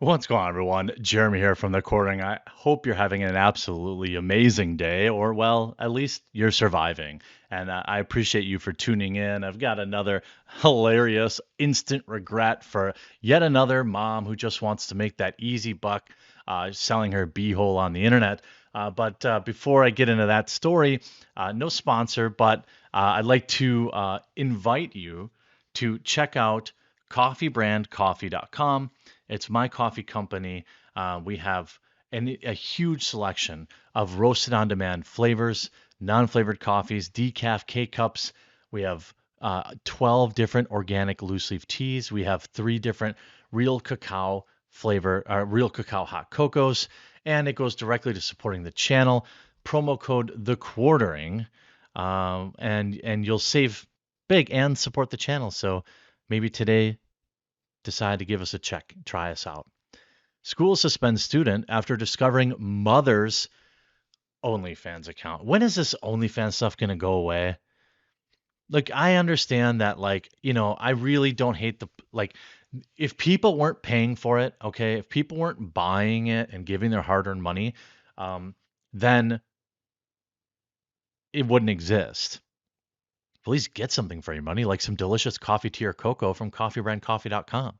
What's going on, everyone? Jeremy here from the Recording. I hope you're having an absolutely amazing day, or well, at least you're surviving. And I appreciate you for tuning in. I've got another hilarious instant regret for yet another mom who just wants to make that easy buck selling her beehole on the internet. But before I get into that story, no sponsor, but I'd like to invite you to check out coffeebrandcoffee.com. It's my coffee company. We have a huge selection of roasted on demand flavors, non flavored coffees, decaf K cups. We have 12 different organic loose leaf teas. We have three different real cacao real cacao hot cocos, and it goes directly to supporting the channel. Promo code the quartering, and you'll save big and support the channel. So maybe today decide to give us a check, try us out. School suspends student after discovering mother's OnlyFans account. When is this OnlyFans stuff going to go away? Like, I understand that, I really don't hate if people weren't paying for it, okay, if people weren't buying it and giving their hard earned money, then it wouldn't exist. Please get something for your money, like some delicious coffee, tea, or cocoa from coffeebrandcoffee.com.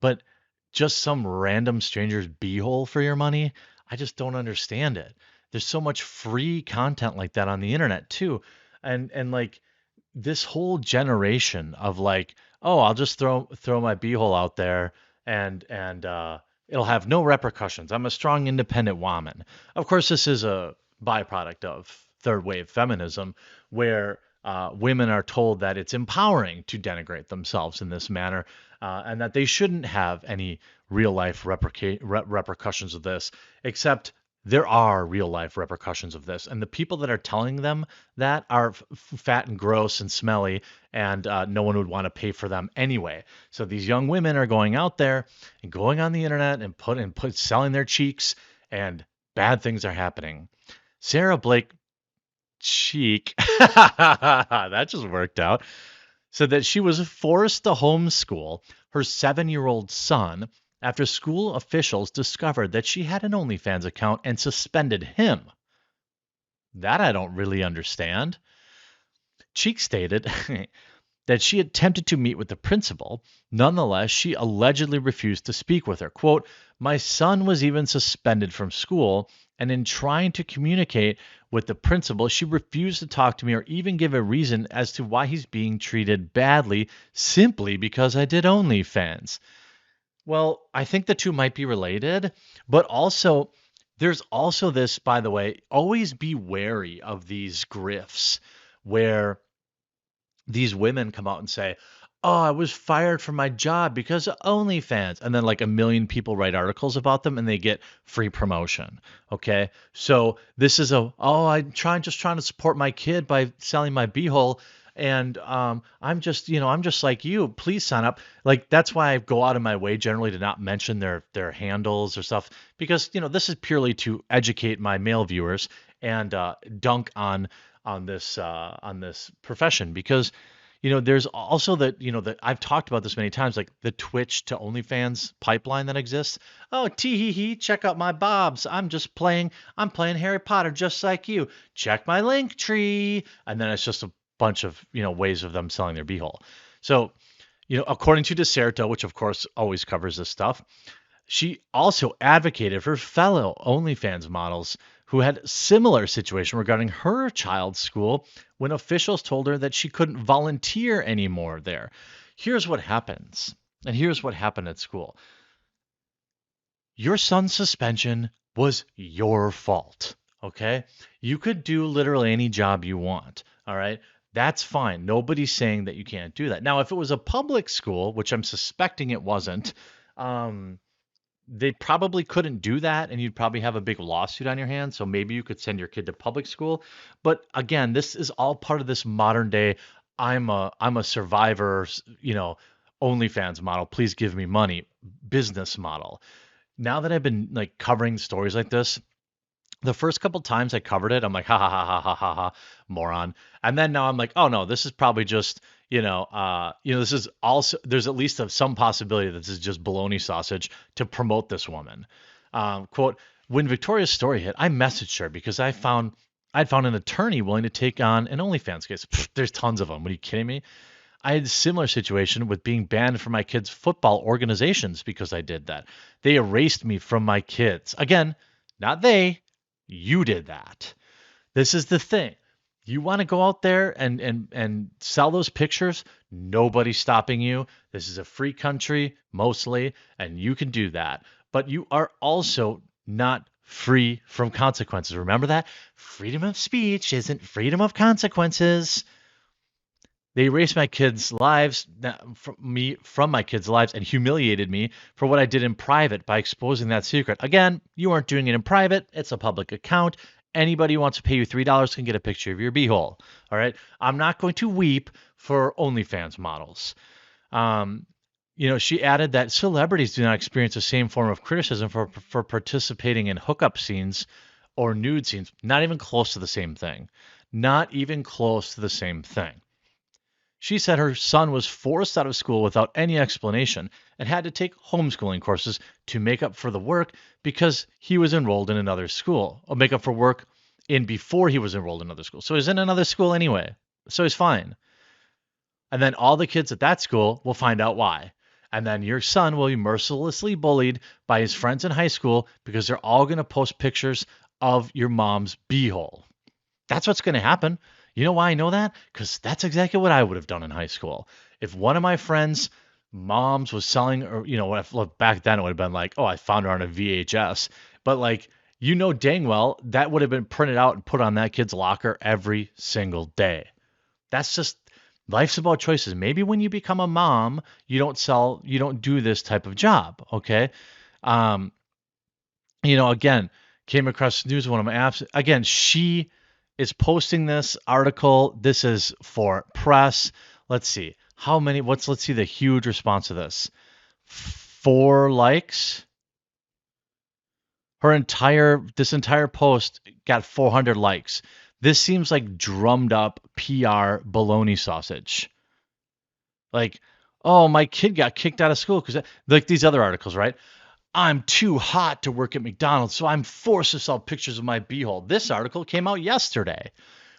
But just some random stranger's beehole for your money, I just don't understand it. There's so much free content like that on the internet too. And like this whole generation of oh, I'll just throw my beehole out there and it'll have no repercussions. I'm a strong independent woman. Of course, this is a byproduct of third wave feminism where women are told that it's empowering to denigrate themselves in this manner, and that they shouldn't have any real life repercussions of this, except there are real life repercussions of this. And the people that are telling them that are fat and gross and smelly, and no one would want to pay for them anyway. So these young women are going out there and going on the internet and selling their cheeks, and bad things are happening. Sarah Blake Cheek, that just worked out, said that she was forced to homeschool her 7-year-old son after school officials discovered that she had an OnlyFans account and suspended him. That I don't really understand. Cheek stated that she attempted to meet with the principal. Nonetheless, she allegedly refused to speak with her. Quote, "My son was even suspended from school, and in trying to communicate with the principal, she refused to talk to me or even give a reason as to why he's being treated badly simply because I did OnlyFans." Well, I think the two might be related, but also there's also this, by the way, always be wary of these grifts where these women come out and say, "Oh, I was fired from my job because of OnlyFans." And then like a million people write articles about them and they get free promotion. Okay. So this is just trying to support my kid by selling my beehole. And I'm just like you. Please sign up. Like that's why I go out of my way generally to not mention their handles or stuff, because this is purely to educate my male viewers and dunk on this profession, because there's also that I've talked about this many times, like the Twitch to OnlyFans pipeline that exists. Oh, tee hee hee, check out my bobs. I'm playing Harry Potter just like you. Check my link tree. And then it's just a bunch of, ways of them selling their beehole. So, according to Deserto, which of course always covers this stuff, she also advocated for fellow OnlyFans models who had similar situation regarding her child's school when officials told her that she couldn't volunteer anymore there. Here's what happens, and here's what happened at school. Your son's suspension was your fault, okay? You could do literally any job you want, all right? That's fine. Nobody's saying that you can't do that. Now, if it was a public school, which I'm suspecting it wasn't, they probably couldn't do that, and you'd probably have a big lawsuit on your hands. So maybe you could send your kid to public school. But again, this is all part of this modern day I'm a survivor, OnlyFans model. Please give me money business model. Now that I've been like covering stories like this, the first couple times I covered it, I'm like, ha ha ha ha ha ha ha, moron. And then now I'm like, oh no, this is probably just, This is also, there's at least some possibility that this is just baloney sausage to promote this woman. Quote, when Victoria's story hit, I messaged her because I'd found an attorney willing to take on an OnlyFans case. Pfft, there's tons of them. What are you kidding me? I had a similar situation with being banned from my kids' football organizations because I did that. They erased me from my kids. Again, not they, you did that. This is the thing. You want to go out there and sell those pictures? Nobody's stopping you. This is a free country mostly, and you can do that. But you are also not free from consequences. Remember that? Freedom of speech isn't freedom of consequences. They erased my kids' lives from my kids' lives and humiliated me for what I did in private by exposing that secret. Again, you aren't doing it in private. It's a public account. Anybody who wants to pay you $3 can get a picture of your beehole. All right. I'm not going to weep for OnlyFans models. She added that celebrities do not experience the same form of criticism for participating in hookup scenes or nude scenes. Not even close to the same thing. Not even close to the same thing. She said her son was forced out of school without any explanation and had to take homeschooling courses to make up for the work because he was enrolled in another school, or make up for work in before he was enrolled in another school. So he's in another school anyway. So he's fine. And then all the kids at that school will find out why. And then your son will be mercilessly bullied by his friends in high school because they're all going to post pictures of your mom's beehole. That's what's going to happen. You know why I know that? Because that's exactly what I would have done in high school. If one of my friends' moms was selling, or, back then it would have been like, oh, I found her on a VHS. But like, dang well, that would have been printed out and put on that kid's locker every single day. That's just, life's about choices. Maybe when you become a mom, you don't do this type of job. Okay. Again, came across the news, one of my apps. Again, she is posting this article. This is for press. Let's see. Let's see the huge response to this. 4 likes. This entire post got 400 likes. This seems like drummed up PR baloney sausage. Like, oh, my kid got kicked out of school because, like these other articles, right? I'm too hot to work at McDonald's, so I'm forced to sell pictures of my beehole. This article came out yesterday.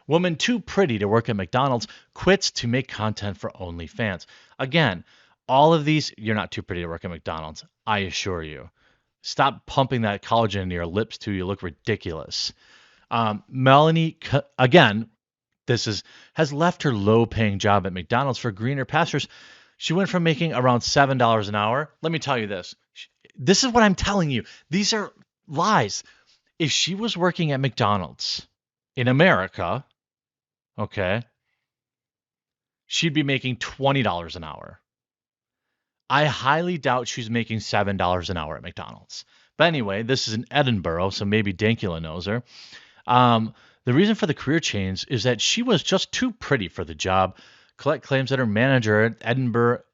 Woman too pretty to work at McDonald's quits to make content for OnlyFans. Again, all of these, you're not too pretty to work at McDonald's, I assure you. Stop pumping that collagen into your lips too. You look ridiculous. Melanie, again, has left her low-paying job at McDonald's for greener pastures. She went from making around $7 an hour. Let me tell you this. This is what I'm telling you. These are lies. If she was working at McDonald's in America, okay, she'd be making $20 an hour. I highly doubt she's making $7 an hour at McDonald's. But anyway, this is in Edinburgh, so maybe Dankula knows her. The reason for the career change is that she was just too pretty for the job. Colette claims that her manager at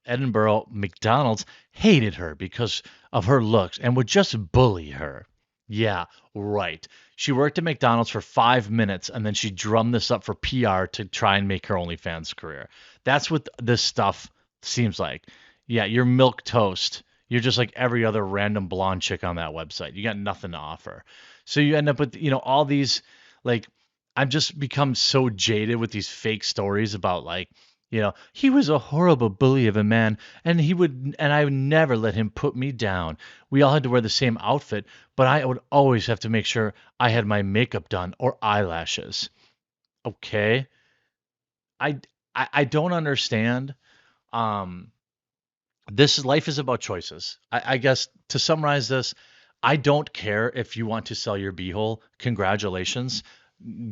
Edinburgh McDonald's hated her because of her looks and would just bully her. Yeah, right. She worked at McDonald's for 5 minutes and then she drummed this up for PR to try and make her OnlyFans career. That's what this stuff seems like. Yeah, you're milk toast. You're just like every other random blonde chick on that website. You got nothing to offer. So you end up with, all these, like, I've just become so jaded with these fake stories about, like, he was a horrible bully of a man and I would never let him put me down. We all had to wear the same outfit, but I would always have to make sure I had my makeup done or eyelashes. Okay. I don't understand. Life is about choices. I guess to summarize this, I don't care if you want to sell your beehole. Congratulations.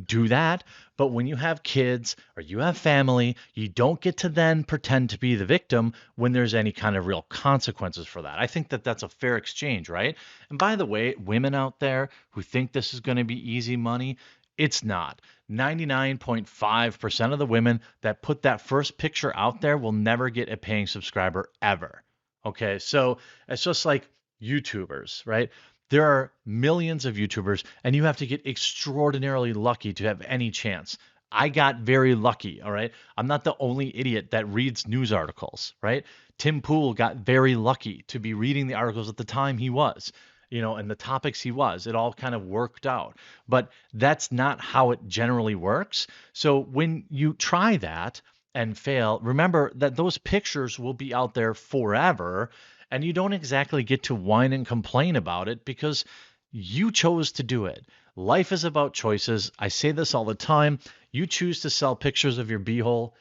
Do that. But when you have kids or you have family, you don't get to then pretend to be the victim when there's any kind of real consequences for that. I think that that's a fair exchange, right? And by the way, women out there who think this is going to be easy money, it's not. 99.5% of the women that put that first picture out there will never get a paying subscriber ever. Okay, so it's just like YouTubers, right? There are millions of YouTubers, and you have to get extraordinarily lucky to have any chance. I got very lucky, all right? I'm not the only idiot that reads news articles, right? Tim Pool got very lucky to be reading the articles at the time he was, and the topics he was. It all kind of worked out. But that's not how it generally works. So when you try that and fail, remember that those pictures will be out there forever, and you don't exactly get to whine and complain about it because you chose to do it. Life is about choices. I say this all the time. You choose to sell pictures of your beehole,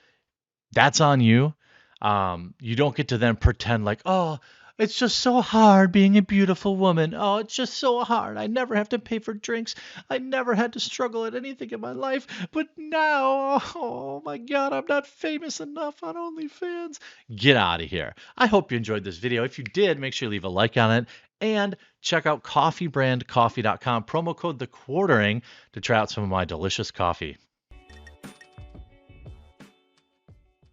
that's on you. You don't get to then pretend like, oh, it's just so hard being a beautiful woman. Oh, it's just so hard. I never have to pay for drinks. I never had to struggle at anything in my life. But now, oh my God, I'm not famous enough on OnlyFans. Get out of here. I hope you enjoyed this video. If you did, make sure you leave a like on it and check out coffeebrandcoffee.com. Promo code the quartering to try out some of my delicious coffee.